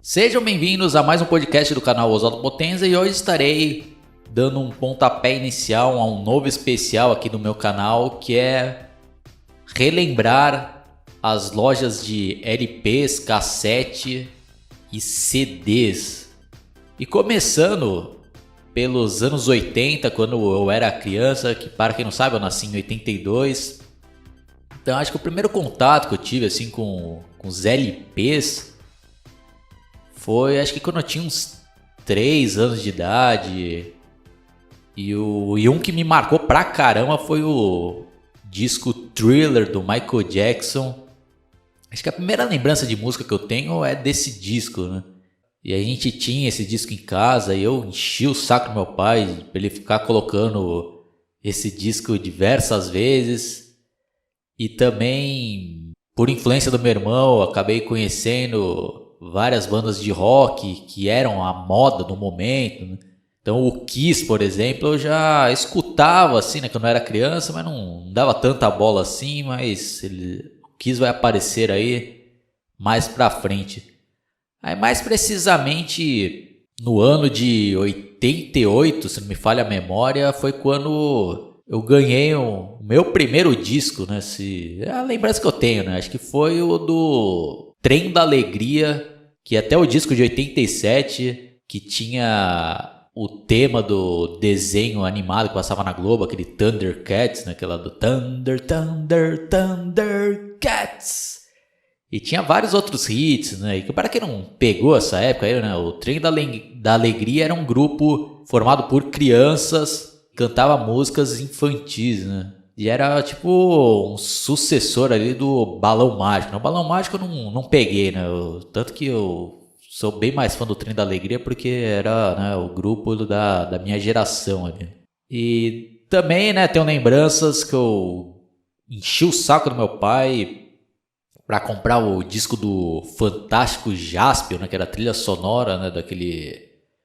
Sejam bem-vindos a mais um podcast do canal Oswaldo Potenza e hoje estarei dando um pontapé inicial a um novo especial aqui no meu canal, que é relembrar as lojas de LPs, cassete e CDs. E começando pelos anos 80, quando eu era criança, que para quem não sabe eu nasci em 82. Então acho que o primeiro contato que eu tive assim com os LPs foi, acho que quando eu tinha uns 3 anos de idade. E um que me marcou pra caramba foi o disco Thriller do Michael Jackson. Acho que a primeira lembrança de música que eu tenho é desse disco, né? E a gente tinha esse disco em casa e eu enchi o saco do meu pai pra ele ficar colocando esse disco diversas vezes. E também, por influência do meu irmão, eu acabei conhecendo várias bandas de rock que eram a moda do momento, né? Então o Kiss, por exemplo, eu já escutava assim, né, quando eu era criança, mas não dava tanta bola assim, mas o Kiss vai aparecer aí mais pra frente. Aí mais precisamente no ano de 88, se não me falha a memória, foi quando eu ganhei o meu primeiro disco, né? É a lembrança que eu tenho, né? Acho que foi o do Trem da Alegria, que até o disco de 87, que tinha o tema do desenho animado que passava na Globo, aquele Thundercats, né? Aquela do Thunder, Thunder, Thundercats. E tinha vários outros hits, né? E para quem não pegou essa época aí, né? O Trem da Alegria era um grupo formado por crianças que cantava músicas infantis, né? E era tipo um sucessor ali do Balão Mágico, né? O Balão Mágico eu não peguei, né? Tanto que eu sou bem mais fã do Trem da Alegria porque era, né, o grupo da minha geração ali. E também, né, tenho lembranças que eu enchi o saco do meu pai para comprar o disco do Fantástico Jaspion, né, que era a trilha sonora, né, daquele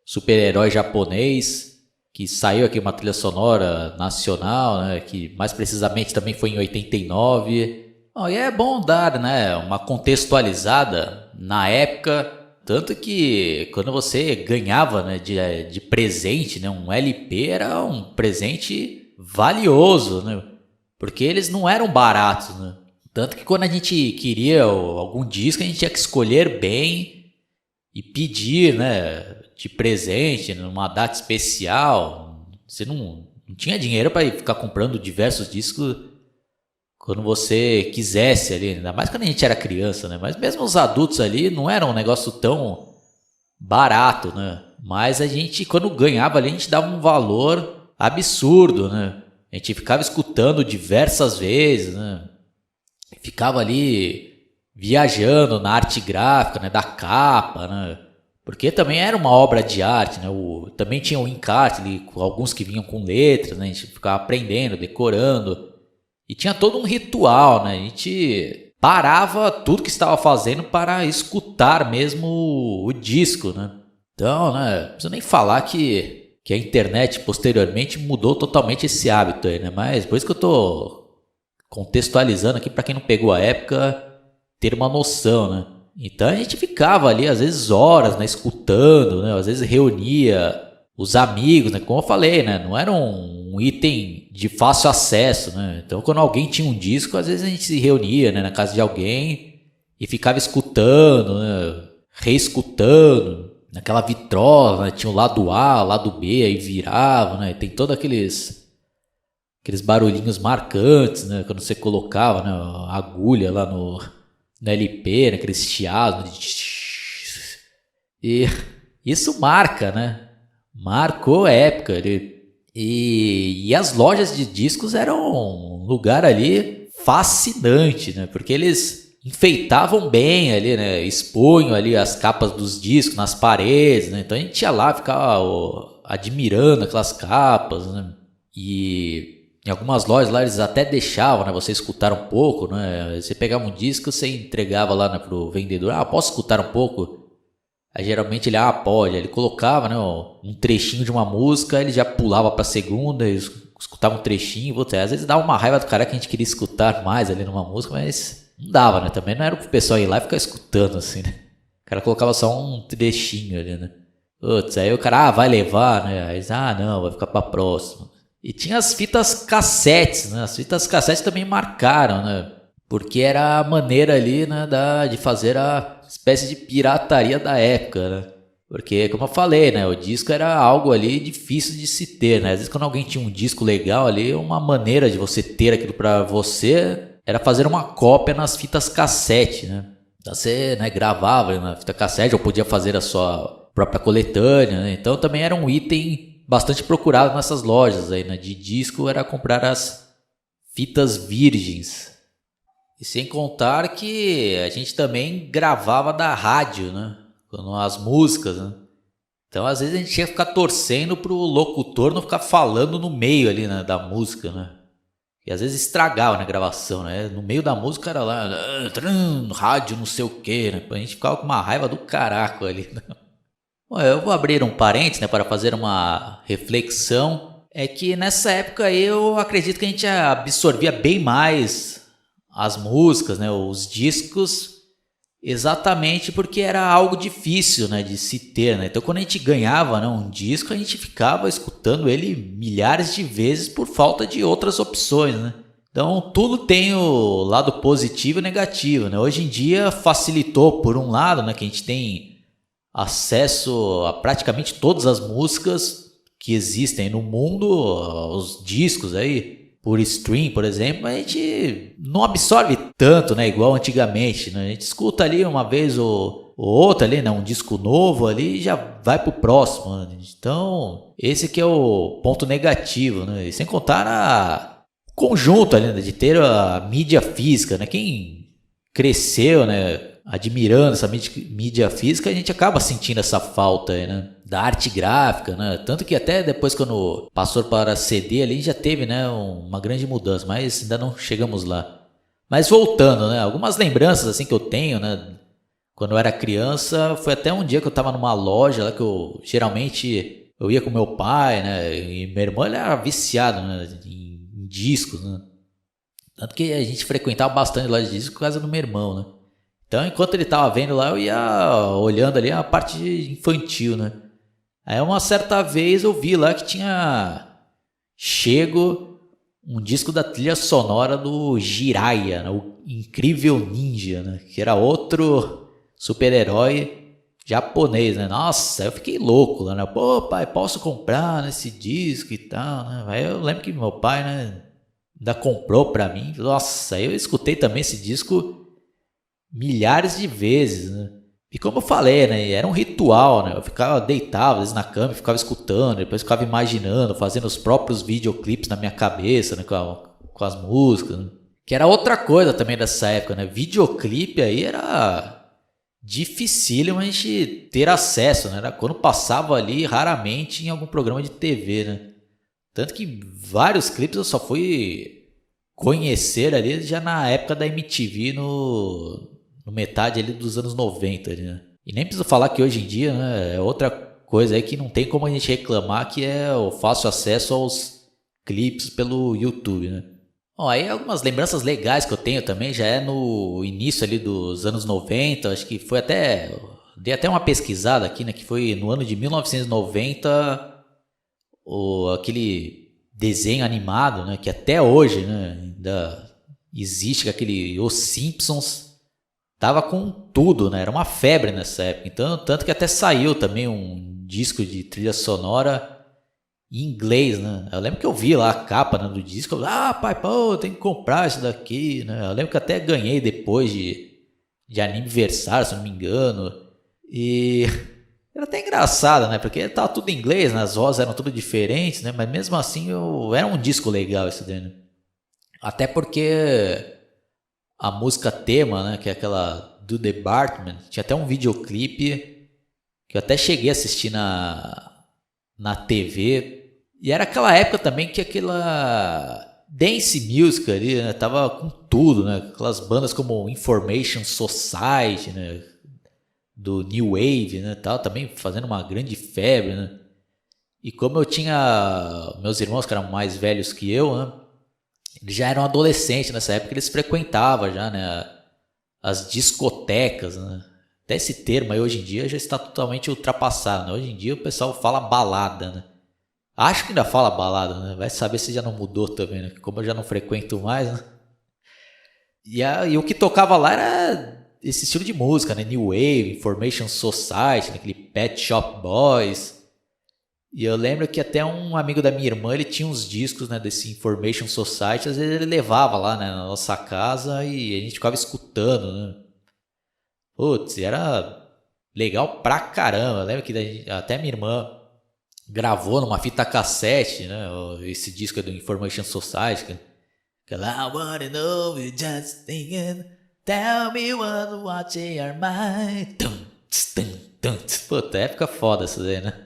super-herói japonês, que saiu aqui uma trilha sonora nacional, né, que mais precisamente também foi em 89. Bom, e é bom dar, né, uma contextualizada na época, tanto que quando você ganhava, né, de presente, né, um LP era um presente valioso, né, porque eles não eram baratos, né. Tanto que quando a gente queria algum disco, a gente tinha que escolher bem e pedir, né, de presente, numa data especial. Você não tinha dinheiro para ficar comprando diversos discos quando você quisesse ali. Ainda mais quando a gente era criança, né? Mas mesmo os adultos ali não era um negócio tão barato, né? Mas a gente, quando ganhava ali, a gente dava um valor absurdo, né? A gente ficava escutando diversas vezes, né? Ficava ali viajando na arte gráfica, né, da capa, né? Porque também era uma obra de arte, né? Também tinha o encarte ali, alguns que vinham com letras, né? A gente ficava aprendendo, decorando. E tinha todo um ritual, né? A gente parava tudo que estava fazendo para escutar mesmo o disco, né? Então, né? Não preciso nem falar que a internet posteriormente mudou totalmente esse hábito aí, né? Mas por isso que eu tô contextualizando aqui para quem não pegou a época ter uma noção, né? Então a gente ficava ali às vezes horas, né, escutando, né? Às vezes reunia os amigos, né? Como eu falei, né? Não era um item de fácil acesso, né? Então quando alguém tinha um disco, às vezes a gente se reunia, né, na casa de alguém e ficava escutando, né? Reescutando naquela vitrola, né? Tinha o lado A, o lado B, aí virava, né? Tem todos aqueles barulhinhos marcantes, né? Quando você colocava, né, a agulha lá no LP, né, aqueles chiados. E isso marca, né? Marcou a época. E as lojas de discos eram um lugar ali fascinante, né? Porque eles enfeitavam bem ali, né? Expunham ali as capas dos discos nas paredes, né? Então a gente ia lá, ficava admirando aquelas capas, né? E em algumas lojas lá eles até deixavam, né, você escutar um pouco, né? Você pegava um disco, você entregava lá, né, pro vendedor. Ah, posso escutar um pouco? Aí geralmente ele, pode. Aí ele colocava, né, um trechinho de uma música, ele já pulava pra segunda, escutava um trechinho. Às vezes dava uma raiva do cara que a gente queria escutar mais ali numa música, mas não dava, né? Também não era pro pessoal ir lá e ficar escutando assim, né? cara colocava só um trechinho ali, né? Putz, aí o cara, vai levar, né? Aí, não, vai ficar pra próxima. E tinha as fitas cassetes, né? As fitas cassetes também marcaram, né? Porque era a maneira ali, né, de fazer a espécie de pirataria da época, né? Porque, como eu falei, né, o disco era algo ali difícil de se ter, né? Às vezes quando alguém tinha um disco legal ali, uma maneira de você ter aquilo pra você era fazer uma cópia nas fitas cassete, né? Então você, né, gravava na fita cassete ou podia fazer a sua própria coletânea, né? Então também era um item bastante procurado nessas lojas aí, né, de disco, era comprar as fitas virgens. E sem contar que a gente também gravava da rádio, né? As músicas, né? Então às vezes a gente tinha que ficar torcendo pro locutor não ficar falando no meio ali, né, da música, né? E às vezes estragava na gravação, né? No meio da música era lá, rádio não sei o que, né? A gente ficava com uma raiva do caraco ali, né? Bom, eu vou abrir um parênteses, né, para fazer uma reflexão. É que nessa época eu acredito que a gente absorvia bem mais as músicas, né, os discos, exatamente porque era algo difícil, né, de se ter, né? Então quando a gente ganhava, né, um disco, a gente ficava escutando ele milhares de vezes por falta de outras opções, né? Então tudo tem o lado positivo e negativo, né? Hoje em dia facilitou por um lado, né, que a gente tem acesso a praticamente todas as músicas que existem no mundo, os discos aí, por stream, por exemplo, a gente não absorve tanto, né, igual antigamente, né? A gente escuta ali uma vez ou outra ali, né, um disco novo ali e já vai pro próximo, né? Então, esse que é o ponto negativo, né? E sem contar o conjunto ali, né, de ter a mídia física, né? Quem cresceu, né, admirando essa mídia física, a gente acaba sentindo essa falta aí, né, da arte gráfica, né? Tanto que até depois quando passou para CD ali já teve, né, uma grande mudança, mas ainda não chegamos lá. Mas voltando, né, algumas lembranças assim que eu tenho, né, quando eu era criança, foi até um dia que eu estava numa loja lá que eu geralmente eu ia com meu pai, né, e meu irmão ele era viciado, né, em discos, né? Tanto que a gente frequentava bastante loja de discos por causa do meu irmão, né? Então, enquanto ele tava vendo lá, eu ia olhando ali a parte infantil, né? Aí, uma certa vez, eu vi lá que tinha chego um disco da trilha sonora do Jiraiya, né? O Incrível Ninja, né? Que era outro super-herói japonês, né? Nossa, eu fiquei louco lá, né? Pô, pai, posso comprar nesse disco e tal, né? Aí eu lembro que meu pai, né, ainda comprou pra mim. Nossa, eu escutei também esse disco milhares de vezes, né? E como eu falei, né, era um ritual, né? Eu ficava deitado às vezes na cama, ficava escutando, depois ficava imaginando, fazendo os próprios videoclipes na minha cabeça, né, com as músicas, né? Que era outra coisa também dessa época, né? Videoclipe aí era dificílimo a gente ter acesso, né? Era quando passava ali raramente em algum programa de TV, né? Tanto que vários clipes eu só fui conhecer ali já na época da MTV no metade ali dos anos 90, né? E nem preciso falar que hoje em dia, né, é outra coisa aí que não tem como a gente reclamar, que é o fácil acesso aos clipes pelo YouTube, né? Bom, aí algumas lembranças legais que eu tenho também, já é no início ali dos anos 90, acho que foi até, dei até uma pesquisada aqui, né, que foi no ano de 1990, aquele desenho animado, né, que até hoje, né, ainda existe, aquele Os Simpsons. Tava com tudo, né? Era uma febre nessa época. Então, tanto que até saiu também um disco de trilha sonora em inglês, né? Eu lembro que eu vi lá a capa, né, do disco. Pai, pô, tem que comprar isso daqui, né? Eu lembro que até ganhei depois de aniversário, se não me engano. E era até engraçado, né? Porque tava tudo em inglês, né? As vozes eram tudo diferentes, né? Mas mesmo assim, era um disco legal esse daí, né? Até porque a música tema, né, que é aquela do The Bartman, tinha até um videoclipe que eu até cheguei a assistir na TV. E era aquela época também que aquela dance music ali, né, tava com tudo, né? Aquelas bandas como Information Society, né, do New Wave, né, tal, também fazendo uma grande febre, né? E como eu tinha meus irmãos que eram mais velhos que eu, né, eles já eram adolescentes nessa época, eles frequentavam já, né, as discotecas, né? Até esse termo aí hoje em dia já está totalmente ultrapassado, né? Hoje em dia o pessoal fala balada, né? Acho que ainda fala balada, né? Vai saber se já não mudou também, né? Como eu já não frequento mais, né? E o que tocava lá era esse estilo de música, né? New Wave, Information Society, né? Aquele Pet Shop Boys. E eu lembro que até um amigo da minha irmã, ele tinha uns discos, né, desse Information Society, às vezes ele levava lá, né, na nossa casa e a gente ficava escutando, né? Putz, era legal pra caramba. Eu lembro que até minha irmã gravou numa fita cassete, né, esse disco do Information Society, que ela, I wanna know you just thinking, tell me what's in your mind. Puta, época foda essa daí, né?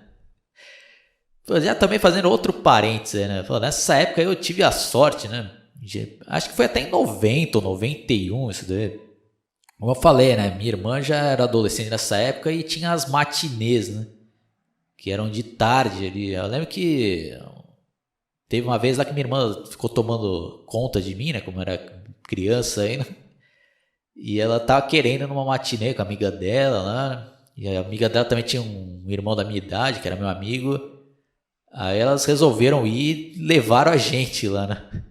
Já também fazendo outro parênteses, né? Nessa época eu tive a sorte, né? Acho que foi até em 90 ou 91 isso daí. Como eu falei, né? Minha irmã já era adolescente nessa época e tinha as matinês, né? Que eram de tarde ali. Eu lembro que teve uma vez lá que minha irmã ficou tomando conta de mim, né? Como era criança ainda. E ela tava querendo numa matinê com a amiga dela lá, né? E a amiga dela também tinha um irmão da minha idade, que era meu amigo. Aí elas resolveram ir e levaram a gente lá, né?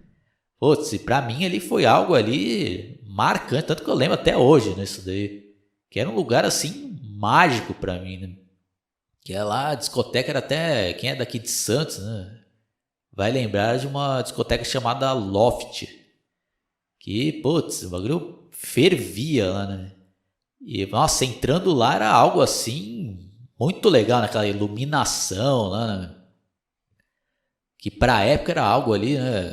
Putz, e pra mim ali foi algo ali marcante, tanto que eu lembro até hoje, né, isso daí. Que era um lugar, assim, mágico pra mim, né? Que é lá, a discoteca era até... Quem é daqui de Santos, né? Vai lembrar de uma discoteca chamada Loft. Que, putz, o bagulho fervia lá, né? E, nossa, entrando lá era algo, assim, muito legal, naquela iluminação lá, né? Que pra época era algo ali, né,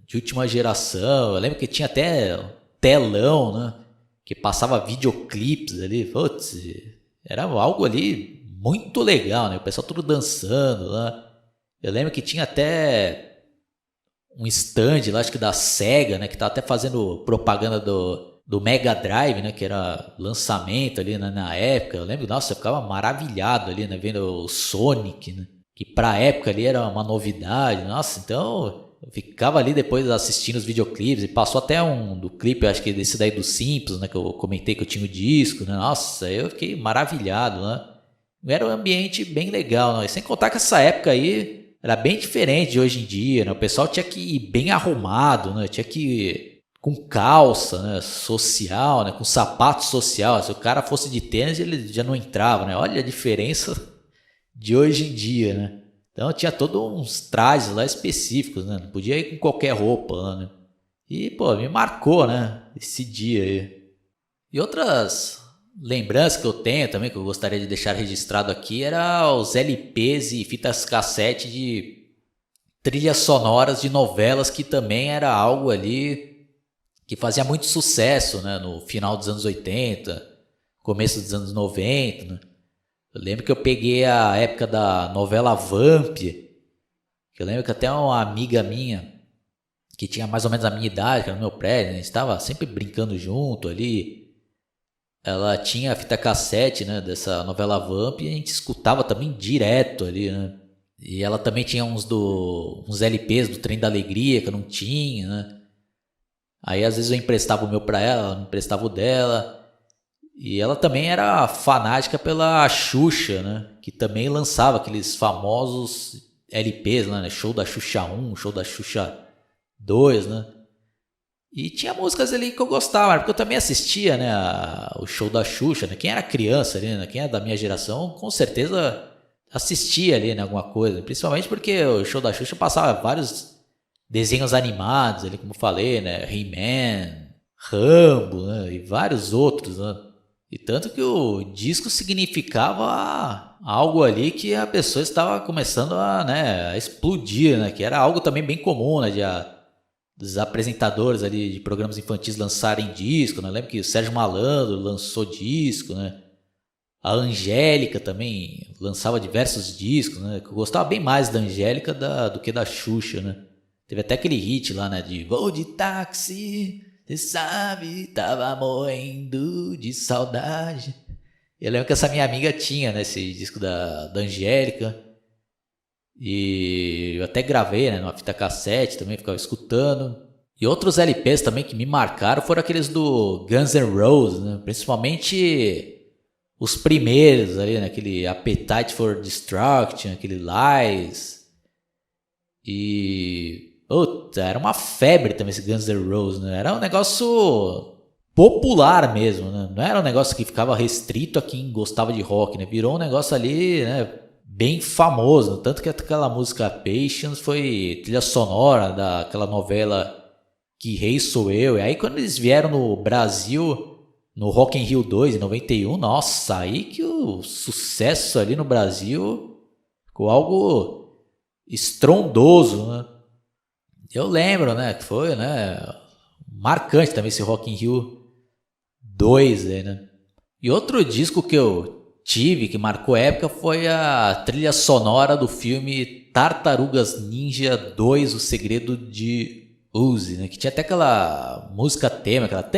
de última geração. Eu lembro que tinha até telão, né, que passava videoclipes ali. Putz, era algo ali muito legal, né, o pessoal tudo dançando lá. Eu lembro que tinha até um stand lá, acho que da Sega, né, que tava até fazendo propaganda do Mega Drive, né, que era lançamento ali, né, na época. Eu lembro, nossa, eu ficava maravilhado ali, né, vendo o Sonic, né, que pra época ali era uma novidade. Nossa, então eu ficava ali depois assistindo os videoclipes, e passou até um do clipe, acho que desse daí do Simpsons, né, que eu comentei que eu tinha o disco, né? Nossa, eu fiquei maravilhado, né? Era um ambiente bem legal, né? E sem contar que essa época aí era bem diferente de hoje em dia, né? O pessoal tinha que ir bem arrumado, né? Tinha que ir com calça, né, social, né, com sapato social. Se o cara fosse de tênis, ele já não entrava, né? Olha a diferença de hoje em dia, né? Então tinha todos uns trajes lá específicos, né? Não podia ir com qualquer roupa lá, né? E, pô, me marcou, né? Esse dia aí. E outras lembranças que eu tenho também, que eu gostaria de deixar registrado aqui, era os LPs e fitas cassete de trilhas sonoras de novelas, que também era algo ali que fazia muito sucesso, né? No final dos anos 80, começo dos anos 90, né? Eu lembro que eu peguei a época da novela Vamp, que eu lembro que até uma amiga minha, que tinha mais ou menos a minha idade, que era no meu prédio, né, estava sempre brincando junto ali. Ela tinha a fita cassete, né, dessa novela Vamp, e a gente escutava também direto ali, né? E ela também tinha uns LPs do Trem da Alegria, que eu não tinha, né? Aí às vezes eu emprestava o meu pra ela me emprestava o dela. E ela também era fanática pela Xuxa, né? Que também lançava aqueles famosos LPs, né? Show da Xuxa 1, show da Xuxa 2, né? E tinha músicas ali que eu gostava, porque eu também assistia, né, o show da Xuxa, né? Quem era criança ali, né? Quem é da minha geração, com certeza assistia ali, né, alguma coisa. Principalmente porque o show da Xuxa passava vários desenhos animados ali, como eu falei, né? He-Man, Rambo, né? E vários outros, né? E tanto que o disco significava algo ali que a pessoa estava começando a explodir, né? Que era algo também bem comum, né? Dos apresentadores ali de programas infantis lançarem disco, né? Eu lembro que o Sérgio Malandro lançou disco, né? A Angélica também lançava diversos discos, né? Eu gostava bem mais da Angélica do que da Xuxa, né? Teve até aquele hit lá, né? De vou de táxi... Você sabe, tava morrendo de saudade. Eu lembro que essa minha amiga tinha, né, esse disco da Angélica. E eu até gravei, né, numa fita cassete também, ficava escutando. E outros LPs também que me marcaram foram aqueles do Guns N' Roses, né? Principalmente os primeiros ali, né? Aquele Appetite for Destruction, aquele Lies. E... puta, era uma febre também esse Guns N' Roses, né? Era um negócio popular mesmo, né? Não era um negócio que ficava restrito a quem gostava de rock, né? Virou um negócio ali, né? Bem famoso. Tanto que aquela música Patience foi trilha sonora daquela novela Que Rei Sou Eu. E aí quando eles vieram no Brasil, no Rock in Rio 2, em 91, nossa, aí que o sucesso ali no Brasil ficou algo estrondoso, né? Eu lembro, né, que foi, né, marcante também esse Rock in Rio 2 aí, né? E outro disco que eu tive, que marcou época, foi a trilha sonora do filme Tartarugas Ninja 2, O Segredo de Uzi, né? Que tinha até aquela música tema, aquela...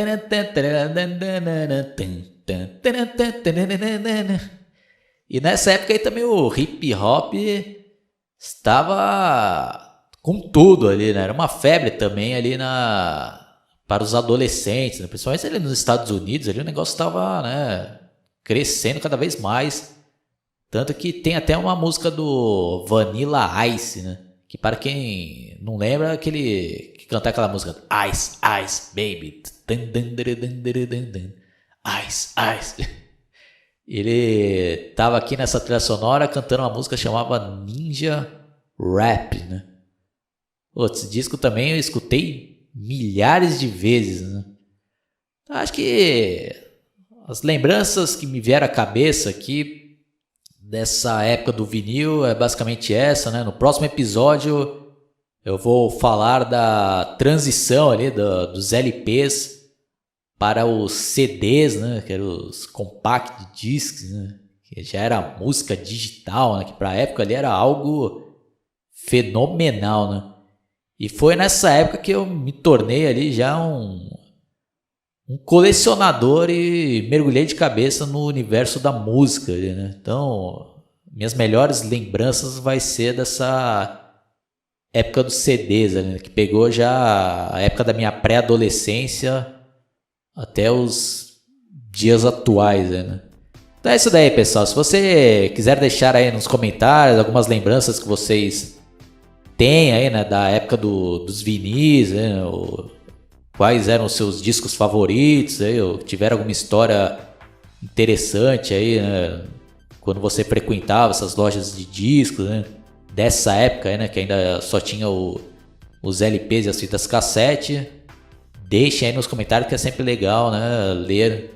E nessa época aí também o hip hop estava com tudo ali, né? Era uma febre também ali para os adolescentes, né? Principalmente ali nos Estados Unidos, ali o negócio estava, né, crescendo cada vez mais. Tanto que tem até uma música do Vanilla Ice, né? Que para quem não lembra, aquele que canta aquela música Ice, Ice, Baby. Ice, Ice. Ele tava aqui nessa trilha sonora cantando uma música chamada Ninja Rap, né? Esse disco também eu escutei milhares de vezes, né? Acho que as lembranças que me vieram à cabeça aqui dessa época do vinil é basicamente essa, né? No próximo episódio eu vou falar da transição ali dos LPs para os CDs, né? Que eram os compact discs, né? Que já era música digital, né? Que para a época ali era algo fenomenal, né? E foi nessa época que eu me tornei ali já um colecionador e mergulhei de cabeça no universo da música, né? Então, minhas melhores lembranças vai ser dessa época dos CDs, né? Que pegou já a época da minha pré-adolescência até os dias atuais, né? Então é isso daí, pessoal. Se você quiser deixar aí nos comentários algumas lembranças que vocês têm aí, né, da época dos vinis, né? Quais eram os seus discos favoritos, aí, ou tiver alguma história interessante aí, né, quando você frequentava essas lojas de discos, né, dessa época aí, né, que ainda só tinha os LPs e as fitas cassete, deixem aí nos comentários que é sempre legal, né, ler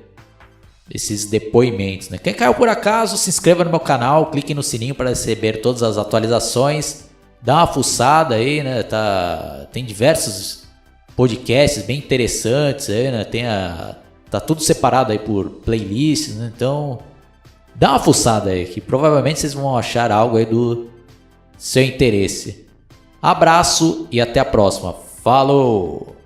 esses depoimentos, né. Quem caiu por acaso, se inscreva no meu canal, clique no sininho para receber todas as atualizações, dá uma fuçada aí, né, tem diversos podcasts bem interessantes aí, né? Tá tudo separado aí por playlists, né? Então dá uma fuçada aí que provavelmente vocês vão achar algo aí do seu interesse. Abraço e até a próxima. Falou!